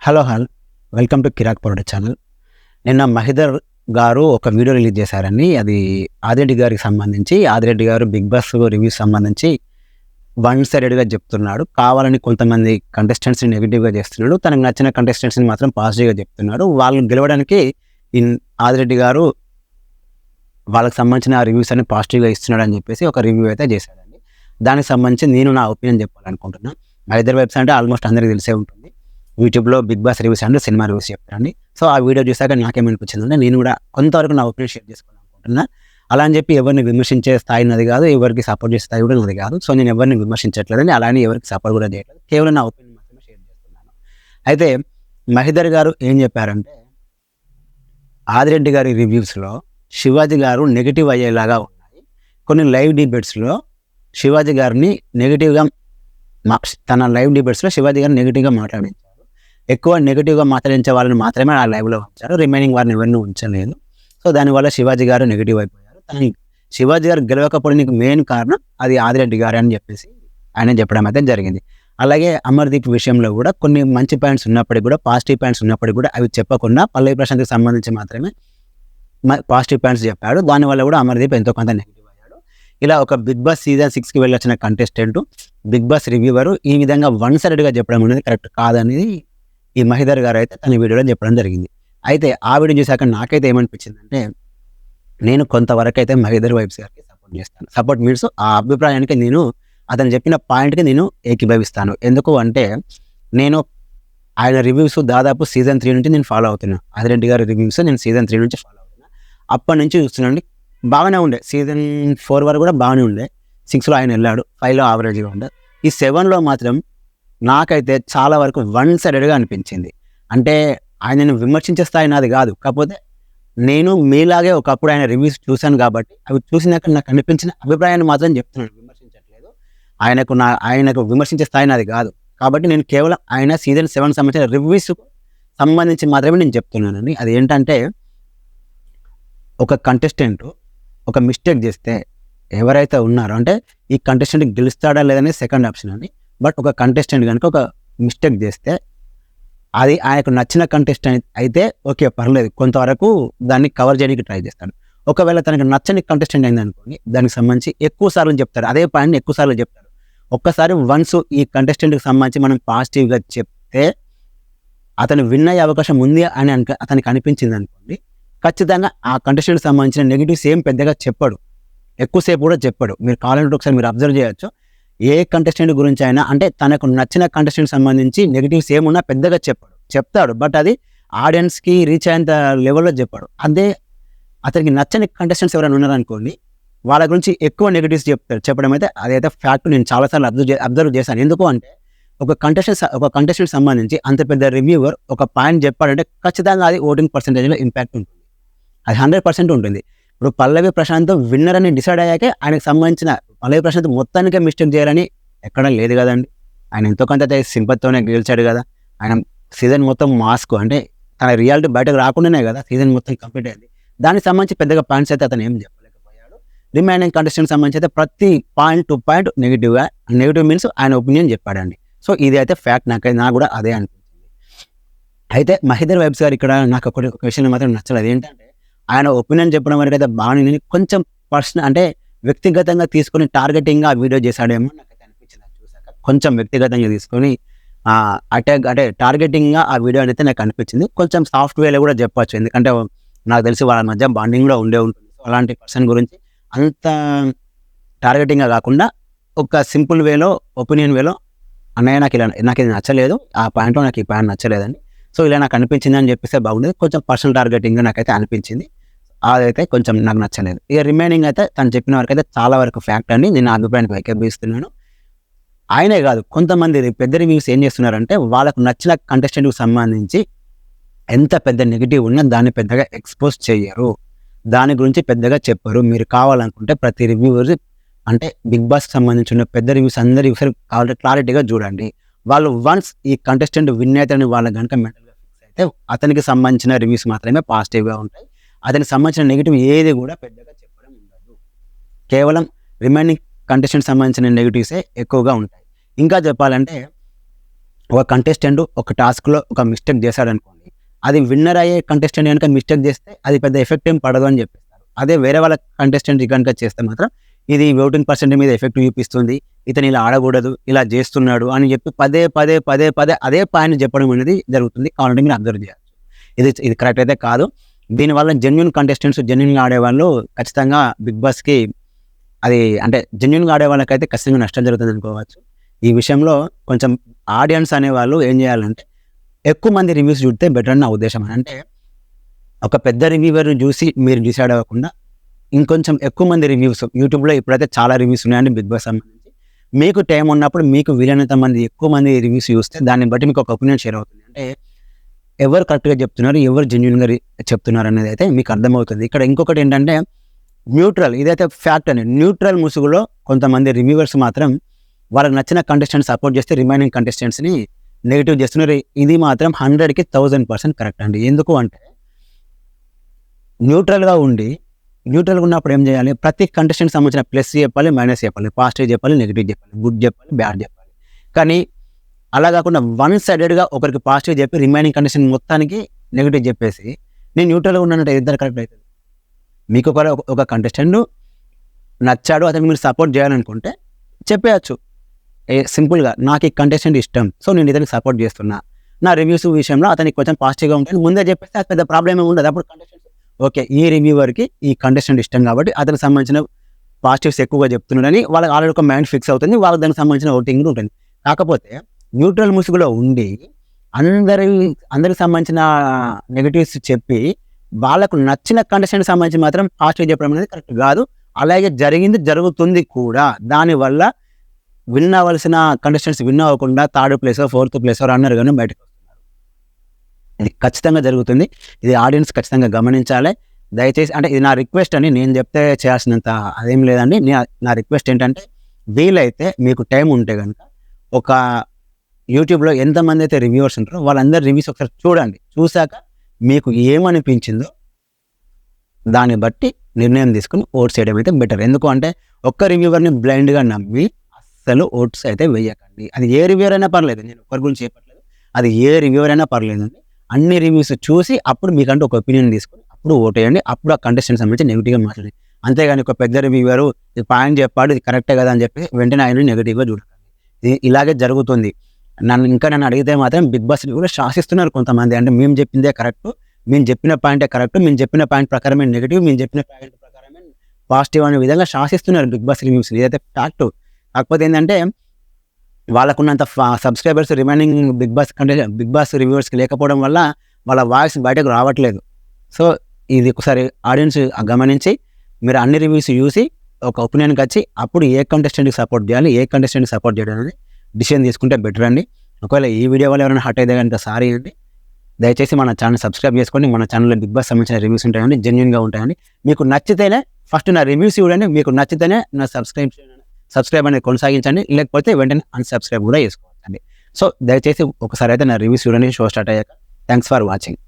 Hello welcome to Kirik parotta channel. నిన్న మహిదర్ గారు ఒక వీడియో రిలీజ్ చేశారని, అది ఆదిరెడ్డి గారికి సంబంధించి. ఆదిరెడ్డి గారు బిగ్ బాస్ రివ్యూస్ సంబంధించి వన్ సైడెడ్గా చెప్తున్నాడు. కావాలని కొంతమంది కంటెస్టెంట్స్ని నెగిటివ్గా చేస్తున్నాడు, తనకు నచ్చిన కంటెస్టెంట్స్ని మాత్రం పాజిటివ్గా చెప్తున్నాడు. వాళ్ళు గెలవడానికి ఆదిరెడ్డి గారు వాళ్ళకి సంబంధించిన రివ్యూస్ అన్ని పాజిటివ్గా ఇస్తున్నాడు అని చెప్పేసి ఒక రివ్యూ అయితే చేశాడండి. దానికి సంబంధించి నేను నా ఒపీనియన్ చెప్పాలనుకుంటున్నాను. మహిదర్ వెబ్సైట్ అంటే ఆల్మోస్ట్ అందరికీ తెలిసే ఉంటుంది. యూట్యూబ్లో బిగ్ బాస్ రివ్యూస్ అంటే సినిమా రివ్యూస్ చెప్తారండి. సో ఆ వీడియో చూసాక నాకేమనిపించిందంటే నేను కూడా కొంతవరకు నా ఒపీనియన్ షేర్ చేసుకోవాలనుకుంటున్నా. అలా అని చెప్పి ఎవరిని విమర్శించే స్థాయి నాది కాదు, ఎవరికి సపోర్ట్ చేసే స్థాయి కూడా నాది కాదు. సో నేను ఎవరిని విమర్శించట్లేదని, అలానే ఎవరికి సపోర్ట్ కూడా చేయట్లేదు. కేవలం నా ఒపీనియన్ మాత్రమే షేర్ చేస్తున్నాను. అయితే మహిదర్ గారు ఏం చెప్పారంటే, ఆదిరెడ్డి గారి రివ్యూస్లో శివాజీ గారు నెగిటివ్ అయ్యేలాగా ఉన్నాయి. కొన్ని లైవ్ డిబేట్స్లో శివాజీ గారిని నెగిటివ్గా తన లైవ్ డిబేట్స్లో శివాజీ గారిని నెగిటివ్గా మాట్లాడించారు. ఎక్కువ నెగిటివ్గా మాట్లాడించే వాళ్ళని మాత్రమే ఆ లైవ్లో ఉంచారు, రిమైనింగ్ వారిని ఎవరిని ఉంచలేదు. సో దానివల్ల శివాజీ గారు నెగిటివ్ అయిపోయారు. శివాజీ గారు గెలవకపోవడానికి మెయిన్ కారణం అది ఆదిరెడ్డి గారు అని చెప్పేసి ఆయన చెప్పడం అయితే జరిగింది. అలాగే అమర్దీప్ విషయంలో కూడా కొన్ని మంచి పాయింట్స్ ఉన్నప్పటికీ కూడా, పాజిటివ్ పాయింట్స్ ఉన్నప్పటికీ కూడా అవి చెప్పకుండా పల్లవి ప్రశాంత్కి సంబంధించి మాత్రమే పాజిటివ్ పాయింట్స్ చెప్పాడు. దానివల్ల కూడా అమర్దీప్ ఎంతో కొంత నెగిటివ్ అయ్యాడు. ఇలా ఒక బిగ్ బాస్ సీజన్ 6కి వెళ్ళొచ్చిన కంటెస్టెంట్ బిగ్ బాస్ రివ్యూవర్ ఈ విధంగా వన్ సైడెడ్గా చెప్పడం అనేది కరెక్ట్ కాదనేది ఈ మహిదర్ గారు అయితే తన వీడియోలో చెప్పడం జరిగింది. అయితే ఆ వీడియో చూసాక నాకైతే ఏమనిపించిందంటే, నేను కొంతవరకు అయితే మహిదర్ వైబ్స్ గారికి సపోర్ట్ చేస్తాను. సపోర్ట్ మీన్స్ ఆ అభిప్రాయానికి నేను అతను చెప్పిన పాయింట్కి నేను ఏకీభవిస్తాను. ఎందుకు అంటే, నేను ఆయన రివ్యూస్ దాదాపు సీజన్ 3 నుంచి నేను ఫాలో అవుతున్నాను. ఆదిరెడ్డి గారి రివ్యూస్ నేను సీజన్ 3 నుంచి ఫాలో అవుతున్నాను. అప్పటి నుంచి చూస్తున్నాండి, బాగానే ఉండే. సీజన్ 4 వరకు కూడా బాగానే ఉండే. 6లో ఆయన వెళ్ళాడు, 5లో యావరేజ్గా ఉండే. ఈ 7లో మాత్రం నాకైతే చాలా వరకు వన్ సైడెడ్గా అనిపించింది. అంటే ఆయనను విమర్శించే స్థాయి నాది కాదు, కాకపోతే నేను మీలాగే ఒకప్పుడు ఆయన రివ్యూస్ చూశాను కాబట్టి అవి చూసినాక నాకు అనిపించిన అభిప్రాయాన్ని మాత్రం చెప్తున్నాను, విమర్శించట్లేదు. ఆయనకు విమర్శించే స్థాయి నాది కాదు. కాబట్టి నేను కేవలం ఆయన సీజన్ 7 సంబంధించిన రివ్యూస్ సంబంధించి మాత్రమే నేను చెప్తున్నానండి. అది ఏంటంటే, ఒక కంటెస్టెంట్ ఒక మిస్టేక్ చేస్తే ఎవరైతే ఉన్నారో, అంటే ఈ కంటెస్టెంట్ గెలుస్తాడా లేదనే సెకండ్ ఆప్షన్ అని, బట్ ఒక కంటెస్టెంట్ కనుక ఒక మిస్టేక్ చేస్తే అది ఆయనకు నచ్చిన కంటెస్టెంట్ అయితే ఓకే, పర్లేదు, కొంతవరకు దాన్ని కవర్ చేయడానికి ట్రై చేస్తాడు. ఒకవేళ తనకు నచ్చని కంటెస్టెంట్ అయింది అనుకోండి, దానికి సంబంధించి ఎక్కువ సార్లు చెప్తారు, అదే పాయింట్ని ఎక్కువ సార్లు చెప్తారు. ఒక్కసారి వన్స్ ఈ కంటెస్టెంట్కి సంబంధించి మనం పాజిటివ్గా చెప్తే అతను విన్ అయ్యే అవకాశం ఉంది అని అతనికి అనిపించింది అనుకోండి, ఖచ్చితంగా ఆ కంటెస్టెంట్కి సంబంధించిన నెగిటివ్స్ ఏం పెద్దగా చెప్పాడు, ఎక్కువసేపు కూడా చెప్పాడు. మీరు కావాలంటే ఒకసారి మీరు అబ్జర్వ్ చేయొచ్చు. ఏ కంటెస్టెంట్ గురించి అయినా, అంటే తనకు నచ్చిన కంటెస్టెంట్ సంబంధించి నెగిటివ్స్ ఏమున్నా పెద్దగా చెప్తాడు, బట్ అది ఆడియన్స్కి రీచ్ అయ్యేంత లెవెల్లో చెప్పాడు. అదే అతనికి నచ్చని కంటెస్టెంట్స్ ఎవరైనా ఉన్నారనుకోండి, వాళ్ళ గురించి ఎక్కువ నెగిటివ్స్ చెప్పడం అయితే అదైతే ఫ్యాక్ట్. నేను చాలాసార్లు అబ్జర్వ్ చేశాను. ఎందుకు అంటే, ఒక కంటెస్టెంట్ సంబంధించి అంత పెద్ద రివ్యూవర్ ఒక పాయింట్ చెప్పాడంటే ఖచ్చితంగా అది ఓటింగ్ పర్సెంటేజ్లో ఇంపాక్ట్ ఉంటుంది, అది 100% ఉంటుంది. ఇప్పుడు పల్లవి ప్రశాంత్ విన్నర్ అని డిసైడ్ అయ్యాకే ఆయనకు సంబంధించిన పల్లవి ప్రశాంత్ మొత్తానికే మిస్టేక్ చేయాలని ఎక్కడా లేదు కదండి. ఆయన ఎంతో కొంత సింపతితోనే గెలిచాడు కదా. ఆయన సీజన్ మొత్తం మాస్క్, అంటే తన రియాలిటీ బయటకు రాకుండానే కదా సీజన్ మొత్తం కంప్లీట్ అయింది. దానికి సంబంధించి పెద్దగా పాయింట్స్ అయితే అతను ఏం చెప్పలేకపోయాడు. రిమైనింగ్ కంటెస్టెంట్ సంబంధించి అయితే ప్రతి point to point negative means ఆయన ఒపీనియన్ చెప్పాడండి. సో ఇది అయితే ఫ్యాక్ట్, నాకు కూడా అదే అనిపించింది. అయితే మహిదర్ వైబ్స్ గారు ఇక్కడ నాకు ఒక విషయం మాత్రం నచ్చలేదు. ఏంటంటే, ఆయన ఒపీనియన్ చెప్పడం వరకు అయితే బాగానే, కొంచెం పర్సనల్ అంటే వ్యక్తిగతంగా తీసుకొని టార్గెటింగ్గా ఆ వీడియో చేశాడేమో నాకైతే అనిపించింది. చూసాక కొంచెం వ్యక్తిగతంగా తీసుకొని అటాక్, అంటే టార్గెటింగ్గా ఆ వీడియో అయితే నాకు అనిపించింది. కొంచెం సాఫ్ట్ వేలో కూడా చెప్పొచ్చు, ఎందుకంటే నాకు తెలిసి వాళ్ళ మధ్య బాండింగ్ కూడా ఉండే ఉంటుంది. సో అలాంటి పర్సన్ గురించి అంత టార్గెటింగ్గా కాకుండా ఒక సింపుల్ వేలో, ఒపీనియన్ వేలో, అన్నయ్య నాకు ఇది నచ్చలేదు, ఆ పాయింట్లో నాకు ఈ పాయింట్ నచ్చలేదండి, సో ఇలా నాకు అనిపించింది అని చెప్పేస్తే బాగుండేది. కొంచెం పర్సనల్ టార్గెటింగ్గా నాకైతే అనిపించింది, అదైతే కొంచెం నాకు నచ్చలేదు. ఇక రిమైనింగ్ అయితే తను చెప్పిన వరకు అయితే చాలా వరకు ఫ్యాక్ట్ అని నేను అభిప్రాయానికి ఏకీభవిస్తున్నాను. ఆయనే కాదు, కొంతమంది పెద్ద రివ్యూస్ ఏం చేస్తున్నారంటే, వాళ్ళకు నచ్చిన కంటెస్టెంట్కి సంబంధించి ఎంత పెద్ద నెగిటివ్ ఉన్నా దాన్ని పెద్దగా ఎక్స్పోజ్ చేయరు, దాని గురించి పెద్దగా చెప్పరు. మీరు కావాలనుకుంటే ప్రతి రివ్యూవర్స్, అంటే బిగ్ బాస్కి సంబంధించిన పెద్ద రివ్యూస్ అందరి రివ్యూస్ కావాలంటే క్లారిటీగా చూడండి. వాళ్ళు వన్స్ ఈ కంటెస్టెంట్ విన్ అవుతారని వాళ్ళకి కనుక మెంటల్గా ఫిక్స్ అయితే అతనికి సంబంధించిన రివ్యూస్ మాత్రమే పాజిటివ్గా ఉంటాయి. అతనికి సంబంధించిన నెగిటివ్ ఏది కూడా పెద్దగా చెప్పడం ఉండదు. కేవలం రిమైనింగ్ కంటెస్టెంట్ సంబంధించిన నెగిటివ్సే ఎక్కువగా ఉంటాయి. ఇంకా చెప్పాలంటే, ఒక కంటెస్టెంట్ ఒక టాస్క్లో ఒక మిస్టేక్ చేశాడు అనుకోండి, అది విన్నర్ అయ్యే కంటెస్టెంట్ కనుక మిస్టేక్ చేస్తే అది పెద్ద ఎఫెక్ట్ ఏం పడదు అని చెప్పేస్తారు. అదే వేరే వాళ్ళ కంటెస్టెంట్ కనుక చేస్తే మాత్రం ఇది ఓటింగ్ పర్సెంట్ మీద ఎఫెక్ట్ చూపిస్తుంది, ఇతను ఇలా ఆడకూడదు, ఇలా చేస్తున్నాడు అని చెప్పి పదే పదే పదే పదే అదే పాయింట్ చెప్పడం అనేది జరుగుతుంది. కావాలంటే మీరు అబ్జర్వ్ చేయొచ్చు. ఇది కరెక్ట్ అయితే కాదు. దీనివల్ల జెన్యున్ కంటెస్టెంట్స్, జెన్యున్గా ఆడేవాళ్ళు ఖచ్చితంగా బిగ్ బాస్కి అది అంటే జెన్యున్గా ఆడే వాళ్ళకైతే ఖచ్చితంగా నష్టం జరుగుతుంది అనుకోవచ్చు. ఈ విషయంలో కొంచెం ఆడియన్స్ అనేవాళ్ళు ఏం చేయాలంటే ఎక్కువ మంది రివ్యూస్ చూస్తే బెటర్ అని నా ఉద్దేశం. అంటే ఒక పెద్ద రివ్యూవర్ని చూసి మీరు డిసైడ్ అవ్వకుండా ఇంకొంచెం ఎక్కువ మంది రివ్యూస్, యూట్యూబ్లో ఇప్పుడైతే చాలా రివ్యూస్ ఉన్నాయండి బిగ్ బాస్ సంబంధించి. మీకు టైం ఉన్నప్పుడు మీకు వీలైనంత మంది ఎక్కువ మంది రివ్యూస్ చూస్తే దాన్ని బట్టి మీకు ఒక ఒపీనియన్ షేర్ అవుతుంది. అంటే ఎవరు కరెక్ట్గా చెప్తున్నారు, ఎవరు జెన్యున్గా చెప్తున్నారు అనేది అయితే మీకు అర్థమవుతుంది. ఇక్కడ ఇంకొకటి ఏంటంటే న్యూట్రల్, ఇదైతే ఫ్యాక్ట్ అండి. న్యూట్రల్ ముసుగులో కొంతమంది రివ్యూవర్స్ మాత్రం వాళ్ళకి నచ్చిన కంటెస్టెంట్ సపోర్ట్ చేస్తే రిమైనింగ్ కంటెస్టెంట్స్ని నెగిటివ్ చేస్తున్నారు. ఇది మాత్రం 100కి 1000% కరెక్ట్ అండి. ఎందుకు అంటే న్యూట్రల్గా ఉన్నప్పుడు ఏం చేయాలి, ప్రతి కంటెస్టెంట్ సంబంధించిన ప్లస్ చెప్పాలి, మైనస్ చెప్పాలి, పాజిటివ్ చెప్పాలి, నెగిటివ్ చెప్పాలి, గుడ్ చెప్పాలి, బ్యాడ్ చెప్పాలి. కానీ అలా కాకుండా వన్ సైడెడ్గా ఒకరికి పాజిటివ్ చెప్పి రిమైనింగ్ కంటెస్టెంట్ మొత్తానికి నెగిటివ్ చెప్పేసి నేను న్యూట్రల్గా ఉన్నానంటే ఇద్దరు కరెక్ట్ అవుతుంది. మీకు ఒక కంటెస్టెంట్ నచ్చాడు, అతనికి మీరు సపోర్ట్ చేయాలనుకుంటే చెప్పేయచ్చు సింపుల్గా, నాకు ఈ కంటెస్టెంట్ ఇష్టం, సో నేను ఇతనికి సపోర్ట్ చేస్తున్నా, నా రివ్యూస్ విషయంలో అతనికి కొంచెం పాజిటివ్గా ఉంటుంది ముందే చెప్పేస్తే అది పెద్ద ప్రాబ్లం ఏమి ఉండదు. అప్పుడు కంటెస్టెంట్ ఓకే ఈ రివ్యూవర్కి ఈ కంటెస్టెంట్ ఇష్టం కాబట్టి అతనికి సంబంధించిన పాజిటివ్స్ ఎక్కువగా చెప్తున్నాడని వాళ్ళకి ఆల్రెడీ ఒక మైండ్ ఫిక్స్ అవుతుంది, వాళ్ళకి దానికి సంబంధించిన ఓటింగ్ ఉంటుంది. కాకపోతే న్యూట్రల్ ముసుగులో ఉండి అందరికి సంబంధించిన నెగిటివ్స్ చెప్పి వాళ్ళకు నచ్చిన కంటెస్టెంట్ సంబంధించి మాత్రం పాజిటివ్ చెప్పడం అనేది కరెక్ట్ కాదు. అలాగే జరుగుతుంది కూడా. దానివల్ల విన్ అవ్వాల్సిన కంటెస్టెంట్స్ విన్ అవ్వకుండా 3rd place 4th place runner గానే బయటకు వస్తున్నారు. ఇది ఖచ్చితంగా జరుగుతుంది. ఇది ఆడియన్స్ ఖచ్చితంగా గమనించాలి. దయచేసి అంటే ఇది నా రిక్వెస్ట్ అని, నేను చెప్తే చేయాల్సినంత అదేం లేదండి. నా రిక్వెస్ట్ ఏంటంటే వీలైతే మీకు టైం ఉంటే కనుక ఒక యూట్యూబ్లో ఎంతమంది అయితే రివ్యూవర్స్ ఉంటారో వాళ్ళందరూ రివ్యూస్ ఒకసారి చూడండి. చూశాక మీకు ఏమనిపించిందో దాన్ని బట్టి నిర్ణయం తీసుకుని ఓట్స్ వేయడం అయితే బెటర్. ఎందుకు అంటే ఒక్క రివ్యూవర్ని బ్లైండ్గా నమ్మి అస్సలు ఓట్స్ అయితే వేయకండి. అది ఏ రివ్యూవర్ అయినా పర్లేదు, నేను ఒకరి గురించి చెప్పట్లేదు, అది ఏ రివ్యూవర్ అయినా పర్లేదండి. అన్ని రివ్యూస్ చూసి అప్పుడు మీకంటే ఒక ఒపీనియన్ తీసుకొని అప్పుడు ఓట్ వేయండి. అప్పుడు ఆ కంటెస్టెంట్ సంబంధించి నెగిటివ్గా మాట్లాడండి. అంతేగాని ఒక పెద్ద రివ్యూవర్ ఇది పాయింట్ చెప్పాడు, ఇది కరెక్టే కదా అని చెప్పి వెంటనే ఆయన నెగిటివ్గా చూడకండి. ఇలాగే జరుగుతుంది. నన్ను అడిగితే మాత్రం బిగ్ బాస్ కూడా శాసిస్తున్నారు కొంతమంది. అంటే మేము చెప్పిందే కరెక్ట్, మేము చెప్పిన పాయింటే కరెక్ట్, మేము చెప్పిన పాయింట్ ప్రకారమే నెగిటివ్, మేము చెప్పిన పాయింట్ ప్రకారమే పాజిటివ్ అనే విధంగా శాసిస్తున్నారు బిగ్ బాస్ రివ్యూస్. ఇదైతే ఫ్యాక్ట్. కాకపోతే ఏంటంటే వాళ్ళకున్నంత సబ్స్క్రైబర్స్ రిమైనింగ్ బిగ్ బాస్ రివ్యూవర్స్కి లేకపోవడం వల్ల వాళ్ళ వాయిస్ బయటకు రావట్లేదు. సో ఇది ఒకసారి ఆడియన్స్ గమనించి మీరు అన్ని రివ్యూస్ చూసి ఒక ఒపీనియన్కి వచ్చి అప్పుడు ఏ కంటెస్టెంట్కి సపోర్ట్ చేయాలి, ఏ కంటెస్టెంట్కి సపోర్ట్ చేయడం అనేది డిసిషన్ తీసుకుంటే బెటర్ అండి. ఒకవేళ ఈ వీడియో వల్ల ఎవరైనా హర్ట్ అయితే కనుక సారీ అండి. దయచేసి మన ఛానల్ సబ్స్క్రైబ్ చేసుకోండి. మన ఛానల్లో బిగ్ బాస్ సంబంధించిన రివ్యూస్ ఉంటాయండి, జెన్యున్గా ఉంటాయండి. మీకు నచ్చితేనే ఫస్ట్ నా రివ్యూస్ చూడండి, మీకు నచ్చితేనే నా సబ్స్క్రైబ్ అనేది కొనసాగించండి, లేకపోతే వెంటనే అన్సబ్స్క్రైబ్ కూడా చేసుకోవచ్చండి. సో దయచేసి ఒకసారి అయితే నా రివ్యూస్ చూడండి షో స్టార్ట్ అయ్యాక. Thanks for watching.